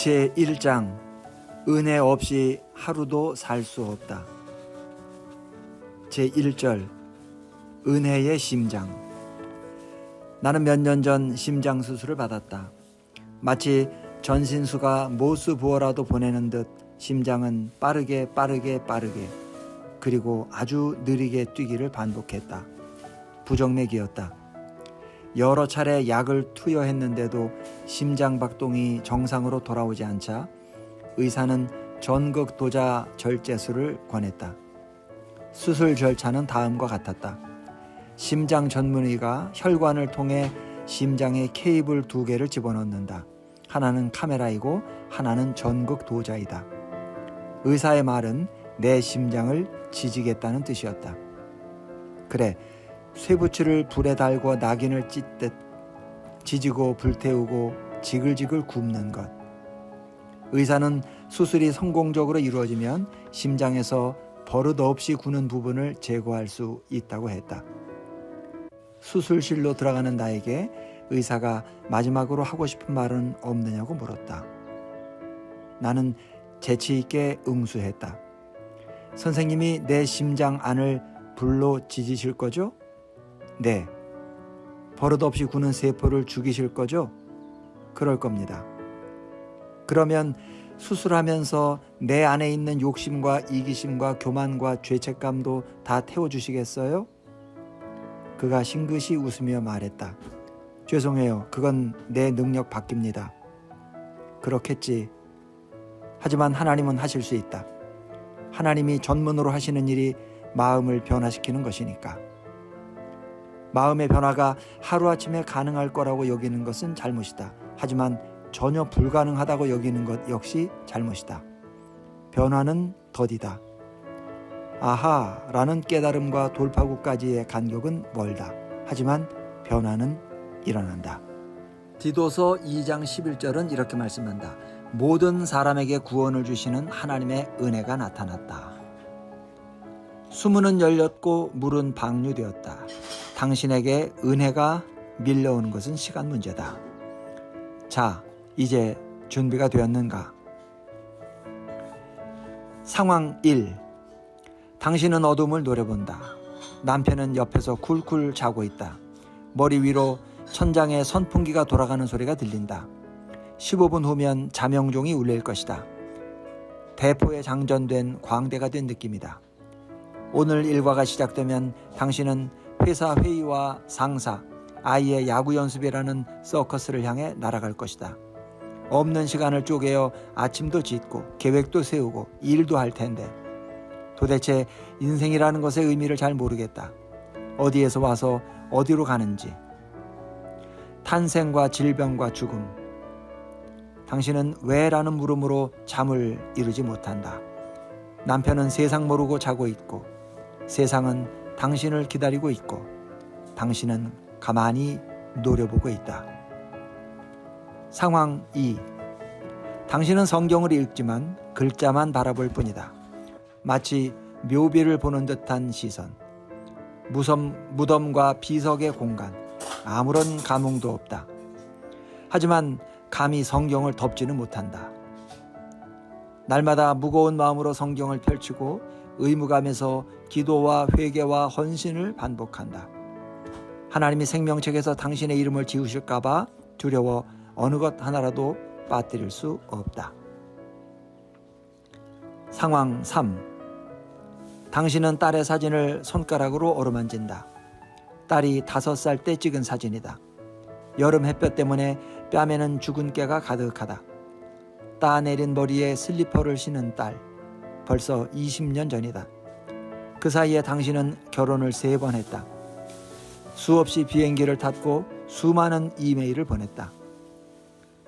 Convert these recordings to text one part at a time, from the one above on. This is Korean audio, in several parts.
제1장 은혜 없이 하루도 살 수 없다. 제1절 은혜의 심장. 나는 몇 년 전 심장 수술을 받았다. 마치 전신수가 모수 부어라도 보내는 듯 심장은 빠르게 그리고 아주 느리게 뛰기를 반복했다. 부정맥이었다. 여러 차례 약을 투여했는데도 심장 박동이 정상으로 돌아오지 않자 의사는 전극 도자 절제술을 권했다. 수술 절차는 다음과 같았다. 심장 전문의가 혈관을 통해 심장에 케이블 2개를 집어넣는다. 하나는 카메라이고 하나는 전극 도자이다. 의사의 말은 내 심장을 지지겠다는 뜻이었다. 그래, 쇠붙이를 불에 달고 낙인을 찢듯 지지고 불태우고 지글지글 굽는 것. 의사는 수술이 성공적으로 이루어지면 심장에서 버릇없이 구는 부분을 제거할 수 있다고 했다. 수술실로 들어가는 나에게 의사가 마지막으로 하고 싶은 말은 없느냐고 물었다. 나는 재치 있게 응수했다. 선생님이 내 심장 안을 불로 지지실 거죠? 네. 버릇없이 구는 세포를 죽이실 거죠? 그럴 겁니다. 그러면 수술하면서 내 안에 있는 욕심과 이기심과 교만과 죄책감도 다 태워주시겠어요? 그가 싱긋이 웃으며 말했다. 죄송해요. 그건 내 능력 밖입니다. 그렇겠지. 하지만 하나님은 하실 수 있다. 하나님이 전문으로 하시는 일이 마음을 변화시키는 것이니까. 마음의 변화가 하루아침에 가능할 거라고 여기는 것은 잘못이다. 하지만 전혀 불가능하다고 여기는 것 역시 잘못이다. 변화는 더디다. 아하라는 깨달음과 돌파구까지의 간격은 멀다. 하지만 변화는 일어난다. 디도서 2장 11절은 이렇게 말씀한다. 모든 사람에게 구원을 주시는 하나님의 은혜가 나타났다. 수문은 열렸고 물은 방류되었다. 당신에게 은혜가 밀려오는 것은 시간 문제다. 자, 이제 준비가 되었는가? 상황 1. 당신은 어둠을 노려본다. 남편은 옆에서 쿨쿨 자고 있다. 머리 위로 천장에 선풍기가 돌아가는 소리가 들린다. 15분 후면 자명종이 울릴 것이다. 대포에 장전된 광대가 된 느낌이다. 오늘 일과가 시작되면 당신은 회사 회의와 상사, 아이의 야구 연습이라는 서커스를 향해 날아갈 것이다. 없는 시간을 쪼개어 아침도 짓고 계획도 세우고 일도 할 텐데 도대체 인생이라는 것의 의미를 잘 모르겠다. 어디에서 와서 어디로 가는지. 탄생과 질병과 죽음. 당신은 왜라는 물음으로 잠을 이루지 못한다. 남편은 세상 모르고 자고 있고 세상은 당신을 기다리고 있고 당신은 가만히 노려보고 있다. 상황 2. 당신은 성경을 읽지만 글자만 바라볼 뿐이다. 마치 묘비를 보는 듯한 시선. 무덤과 비석의 공간. 아무런 감흥도 없다. 하지만 감히 성경을 덮지는 못한다. 날마다 무거운 마음으로 성경을 펼치고 의무감에서 기도와 회개와 헌신을 반복한다. 하나님이 생명책에서 당신의 이름을 지우실까봐 두려워 어느 것 하나라도 빠뜨릴 수 없다. 상황 3. 당신은 딸의 사진을 손가락으로 어루만진다. 딸이 5살 때 찍은 사진이다. 여름 햇볕 때문에 뺨에는 죽은 깨가 가득하다. 따내린 머리에 슬리퍼를 신은 딸. 벌써 20년 전이다. 그 사이에 당신은 결혼을 3번 했다. 수없이 비행기를 탔고 수많은 이메일을 보냈다.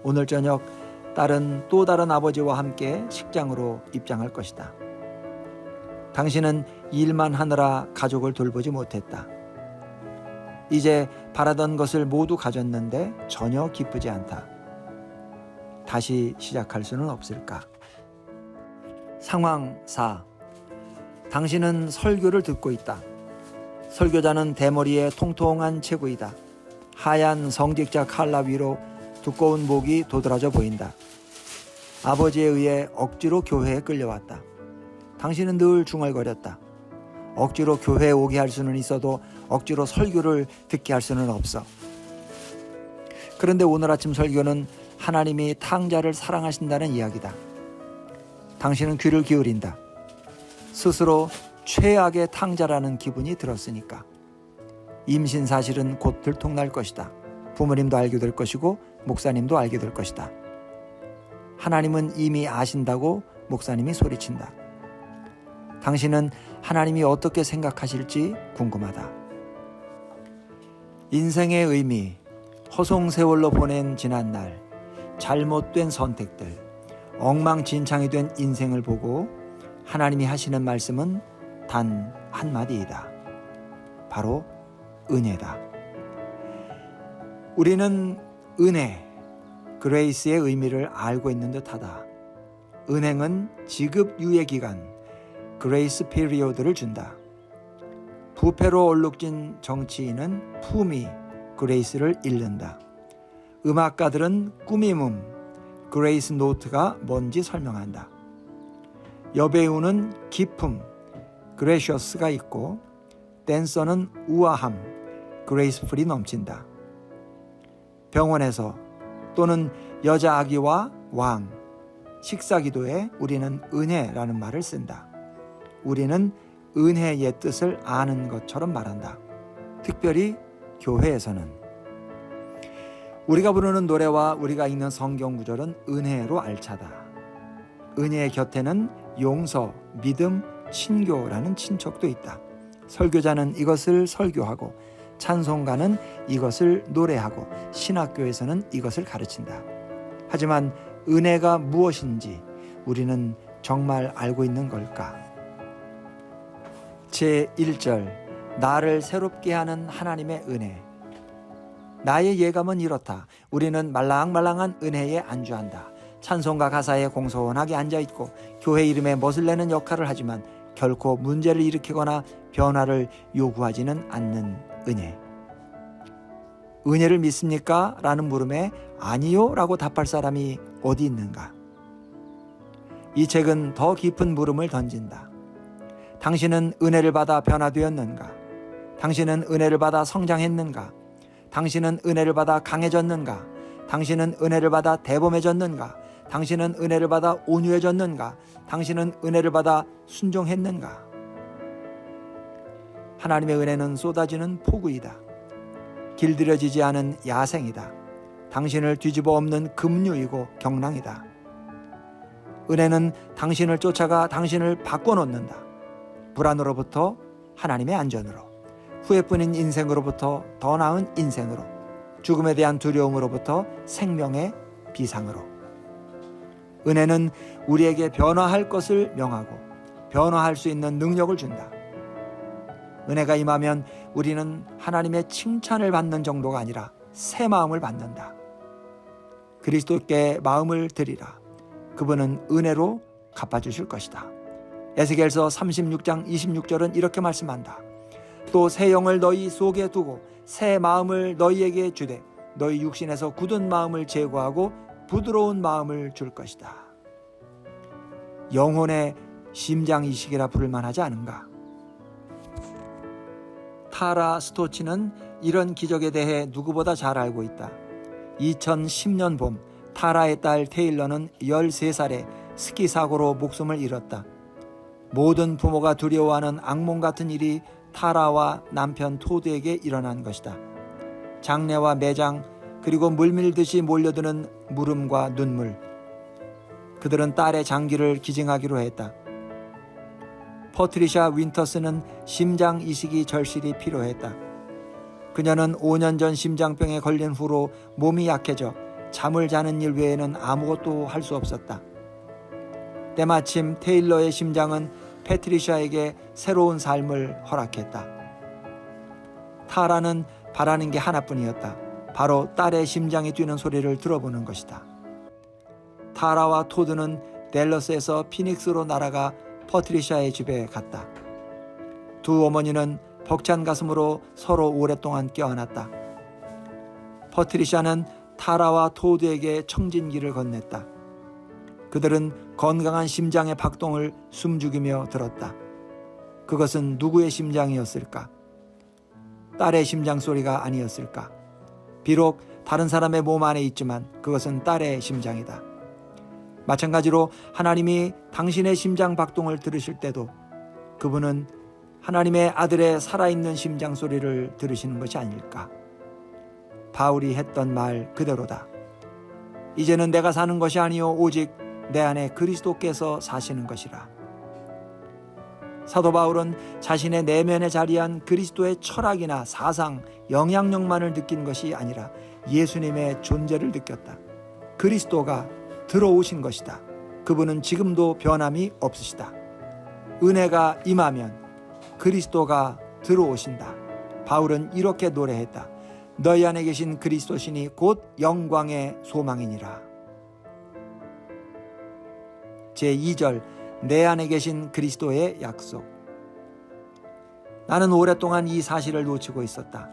오늘 저녁 딸은 또 다른 아버지와 함께 식장으로 입장할 것이다. 당신은 일만 하느라 가족을 돌보지 못했다. 이제 바라던 것을 모두 가졌는데 전혀 기쁘지 않다. 다시 시작할 수는 없을까? 상황 4. 당신은 설교를 듣고 있다. 설교자는 대머리에 통통한 체구이다. 하얀 성직자 칼라 위로 두꺼운 목이 도드라져 보인다. 아버지에 의해 억지로 교회에 끌려왔다. 당신은 늘 중얼거렸다. 억지로 교회에 오게 할 수는 있어도 억지로 설교를 듣게 할 수는 없어. 그런데 오늘 아침 설교는 하나님이 탕자를 사랑하신다는 이야기다. 당신은 귀를 기울인다. 스스로 최악의 탕자라는 기분이 들었으니까. 임신 사실은 곧 들통날 것이다. 부모님도 알게 될 것이고 목사님도 알게 될 것이다. 하나님은 이미 아신다고 목사님이 소리친다. 당신은 하나님이 어떻게 생각하실지 궁금하다. 인생의 의미, 허송세월로 보낸 지난날, 잘못된 선택들, 엉망진창이 된 인생을 보고 하나님이 하시는 말씀은 단 한마디이다. 바로 은혜다. 우리는 은혜, 그레이스의 의미를 알고 있는 듯하다. 은행은 지급 유예기간, 그레이스 피리오드를 준다. 부패로 얼룩진 정치인은 품위, 그레이스를 잃는다. 음악가들은 꾸밈음, 그레이스 노트가 뭔지 설명한다. 여배우는 기품, 그레이셔스가 있고 댄서는 우아함, 그레이스풀이 넘친다. 병원에서 또는 여자 아기와 왕, 식사기도에 우리는 은혜라는 말을 쓴다. 우리는 은혜의 뜻을 아는 것처럼 말한다. 특별히 교회에서는 우리가 부르는 노래와 우리가 읽는 성경 구절은 은혜로 알차다. 은혜의 곁에는 용서, 믿음, 친교라는 친척도 있다. 설교자는 이것을 설교하고 찬송가는 이것을 노래하고 신학교에서는 이것을 가르친다. 하지만 은혜가 무엇인지 우리는 정말 알고 있는 걸까? 제1절, 나를 새롭게 하는 하나님의 은혜. 나의 예감은 이렇다. 우리는 말랑말랑한 은혜에 안주한다. 찬송가 가사에 공손하게 앉아있고 교회 이름에 멋을 내는 역할을 하지만 결코 문제를 일으키거나 변화를 요구하지는 않는 은혜. 은혜를 믿습니까? 라는 물음에 아니요 라고 답할 사람이 어디 있는가? 이 책은 더 깊은 물음을 던진다. 당신은 은혜를 받아 변화되었는가? 당신은 은혜를 받아 성장했는가? 당신은 은혜를 받아 강해졌는가? 당신은 은혜를 받아 대범해졌는가? 당신은 은혜를 받아 온유해졌는가? 당신은 은혜를 받아 순종했는가? 하나님의 은혜는 쏟아지는 폭우이다. 길들여지지 않은 야생이다. 당신을 뒤집어 엎는 급류이고 경랑이다. 은혜는 당신을 쫓아가 당신을 바꿔놓는다. 불안으로부터 하나님의 안전으로, 후회뿐인 인생으로부터 더 나은 인생으로, 죽음에 대한 두려움으로부터 생명의 비상으로. 은혜는 우리에게 변화할 것을 명하고 변화할 수 있는 능력을 준다. 은혜가 임하면 우리는 하나님의 칭찬을 받는 정도가 아니라 새 마음을 받는다. 그리스도께 마음을 드리라. 그분은 은혜로 갚아주실 것이다. 에스겔서 36장 26절은 이렇게 말씀한다. 또 새 영을 너희 속에 두고 새 마음을 너희에게 주되 너희 육신에서 굳은 마음을 제거하고 부드러운 마음을 줄 것이다. 영혼의 심장이식이라 부를 만하지 않은가? 타라 스토치는 이런 기적에 대해 누구보다 잘 알고 있다. 2010년 봄 타라의 딸 테일러는 13살에 스키 사고로 목숨을 잃었다. 모든 부모가 두려워하는 악몽 같은 일이 타라와 남편 토드에게 일어난 것이다. 장례와 매장 그리고 물밀듯이 몰려드는 물음과 눈물. 그들은 딸의 장기를 기증하기로 했다. 퍼트리샤 윈터스는 심장 이식이 절실히 필요했다. 그녀는 5년 전 심장병에 걸린 후로 몸이 약해져 잠을 자는 일 외에는 아무것도 할 수 없었다. 때마침 테일러의 심장은 패트리샤에게 새로운 삶을 허락했다. 타라는 바라는 게 하나뿐이었다. 바로 딸의 심장이 뛰는 소리를 들어보는 것이다. 타라와 토드는 댈러스에서 피닉스로 날아가 퍼트리샤의 집에 갔다. 두 어머니는 벅찬 가슴으로 서로 오랫동안 껴안았다. 퍼트리샤는 타라와 토드에게 청진기를 건넸다. 그들은 건강한 심장의 박동을 숨죽이며 들었다. 그것은 누구의 심장이었을까? 딸의 심장 소리가 아니었을까? 비록 다른 사람의 몸 안에 있지만 그것은 딸의 심장이다. 마찬가지로 하나님이 당신의 심장 박동을 들으실 때도 그분은 하나님의 아들의 살아있는 심장 소리를 들으시는 것이 아닐까? 바울이 했던 말 그대로다. 이제는 내가 사는 것이 아니요 오직 내 안에 그리스도께서 사시는 것이라. 사도 바울은 자신의 내면에 자리한 그리스도의 철학이나 사상, 영향력만을 느낀 것이 아니라 예수님의 존재를 느꼈다. 그리스도가 들어오신 것이다. 그분은 지금도 변함이 없으시다. 은혜가 임하면 그리스도가 들어오신다. 바울은 이렇게 노래했다. 너희 안에 계신 그리스도시니 곧 영광의 소망이니라. 제2절 내 안에 계신 그리스도의 약속. 나는 오랫동안 이 사실을 놓치고 있었다.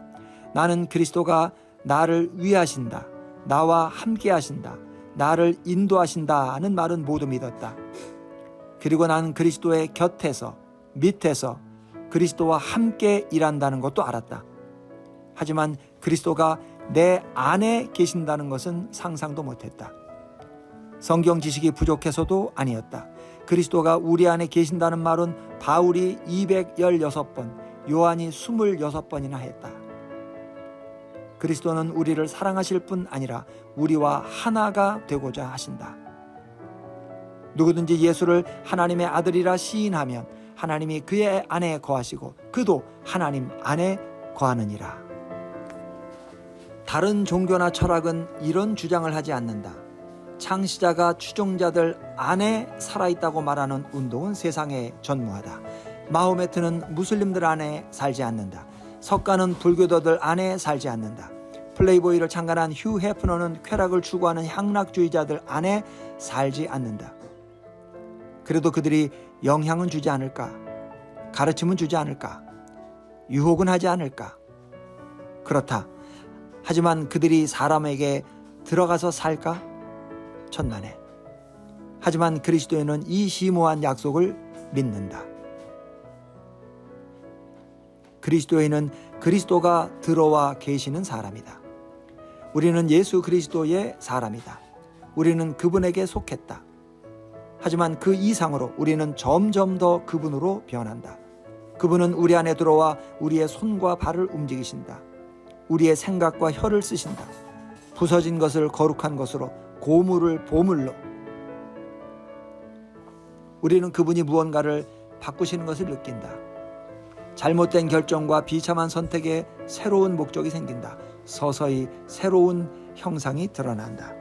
나는 그리스도가 나를 위하신다, 나와 함께 하신다, 나를 인도하신다 하는 말은 모두 믿었다. 그리고 나는 그리스도의 곁에서, 밑에서 그리스도와 함께 일한다는 것도 알았다. 하지만 그리스도가 내 안에 계신다는 것은 상상도 못했다. 성경 지식이 부족해서도 아니었다. 그리스도가 우리 안에 계신다는 말은 바울이 216번, 요한이 26번이나 했다. 그리스도는 우리를 사랑하실 뿐 아니라 우리와 하나가 되고자 하신다. 누구든지 예수를 하나님의 아들이라 시인하면 하나님이 그의 안에 거하시고 그도 하나님 안에 거하느니라. 다른 종교나 철학은 이런 주장을 하지 않는다. 창시자가 추종자들 안에 살아있다고 말하는 운동은 세상에 전무하다. 마호메트는 무슬림들 안에 살지 않는다. 석가는 불교도들 안에 살지 않는다. 플레이보이를 창간한 휴 해프너는 쾌락을 추구하는 향락주의자들 안에 살지 않는다. 그래도 그들이 영향은 주지 않을까? 가르침은 주지 않을까? 유혹은 하지 않을까? 그렇다. 하지만 그들이 사람에게 들어가서 살까? 천만에. 하지만 그리스도인은 이 심오한 약속을 믿는다. 그리스도인은 그리스도가 들어와 계시는 사람이다. 우리는 예수 그리스도의 사람이다. 우리는 그분에게 속했다. 하지만 그 이상으로 우리는 점점 더 그분으로 변한다. 그분은 우리 안에 들어와 우리의 손과 발을 움직이신다. 우리의 생각과 혀를 쓰신다. 부서진 것을 거룩한 것으로, 고물을 보물로. 우리는 그분이 무언가를 바꾸시는 것을 느낀다. 잘못된 결정과 비참한 선택에 새로운 목적이 생긴다. 서서히 새로운 형상이 드러난다.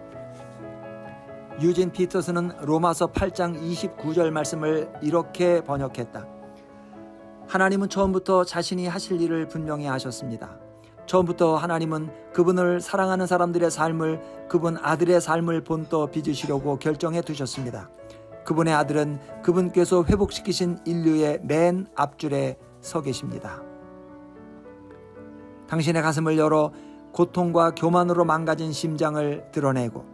유진 피터스는 로마서 8장 29절 말씀을 이렇게 번역했다. 하나님은 처음부터 자신이 하실 일을 분명히 하셨습니다. 처음부터 하나님은 그분을 사랑하는 사람들의 삶을, 그분 아들의 삶을 본떠 빚으시려고 결정해 두셨습니다. 그분의 아들은 그분께서 회복시키신 인류의 맨 앞줄에 서 계십니다. 당신의 가슴을 열어 고통과 교만으로 망가진 심장을 드러내고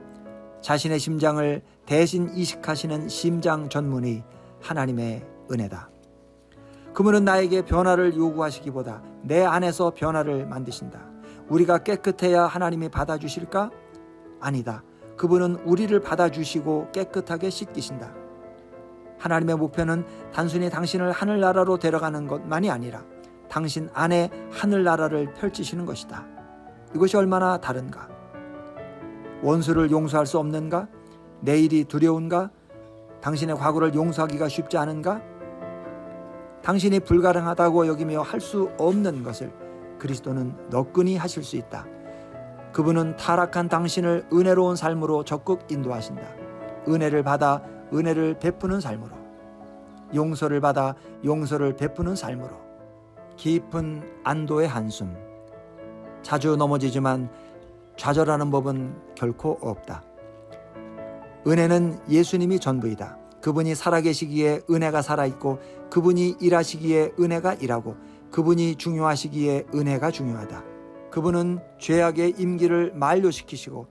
자신의 심장을 대신 이식하시는 심장 전문의 하나님의 은혜다. 그분은 나에게 변화를 요구하시기보다 내 안에서 변화를 만드신다. 우리가 깨끗해야 하나님이 받아주실까? 아니다. 그분은 우리를 받아주시고 깨끗하게 씻기신다. 하나님의 목표는 단순히 당신을 하늘나라로 데려가는 것만이 아니라 당신 안에 하늘나라를 펼치시는 것이다. 이것이 얼마나 다른가? 원수를 용서할 수 없는가? 내일이 두려운가? 당신의 과거를 용서하기가 쉽지 않은가? 당신이 불가능하다고 여기며 할 수 없는 것을 그리스도는 너끈히 하실 수 있다. 그분은 타락한 당신을 은혜로운 삶으로 적극 인도하신다. 은혜를 받아 은혜를 베푸는 삶으로, 용서를 받아 용서를 베푸는 삶으로, 깊은 안도의 한숨. 자주 넘어지지만 좌절하는 법은 결코 없다. 은혜는 예수님이 전부이다. 그분이 살아계시기에 은혜가 살아있고, 그분이 일하시기에 은혜가 일하고, 그분이 중요하시기에 은혜가 중요하다. 그분은 죄악의 임기를 만료시키시고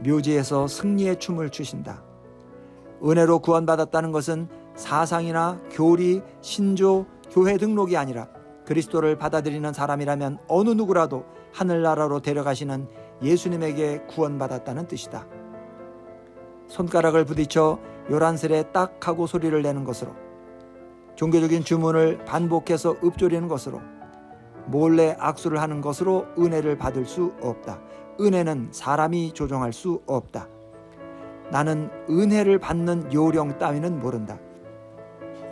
묘지에서 승리의 춤을 추신다. 은혜로 구원받았다는 것은 사상이나 교리, 신조, 교회 등록이 아니라 그리스도를 받아들이는 사람이라면 어느 누구라도 하늘나라로 데려가시는 예수님에게 구원받았다는 뜻이다. 손가락을 부딪혀 요란스레 딱 하고 소리를 내는 것으로, 종교적인 주문을 반복해서 읊조리는 것으로, 몰래 악수를 하는 것으로 은혜를 받을 수 없다. 은혜는 사람이 조종할 수 없다. 나는 은혜를 받는 요령 따위는 모른다.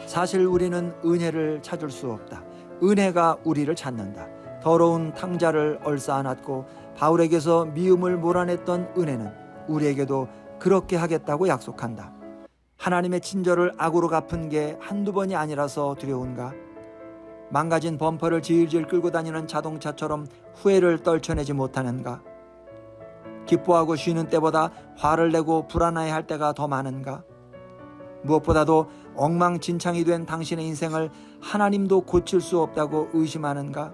사실 우리는 은혜를 찾을 수 없다. 은혜가 우리를 찾는다. 더러운 탕자를 얼싸안았고 바울에게서 미움을 몰아냈던 은혜는 우리에게도 그렇게 하겠다고 약속한다. 하나님의 친절을 악으로 갚은 게 한두 번이 아니라서 두려운가? 망가진 범퍼를 질질 끌고 다니는 자동차처럼 후회를 떨쳐내지 못하는가? 기뻐하고 쉬는 때보다 화를 내고 불안해할 때가 더 많은가? 무엇보다도 엉망진창이 된 당신의 인생을 하나님도 고칠 수 없다고 의심하는가?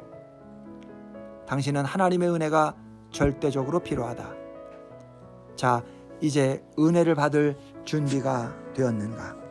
당신은 하나님의 은혜가 절대적으로 필요하다. 자, 이제 은혜를 받을 준비가 되었는가?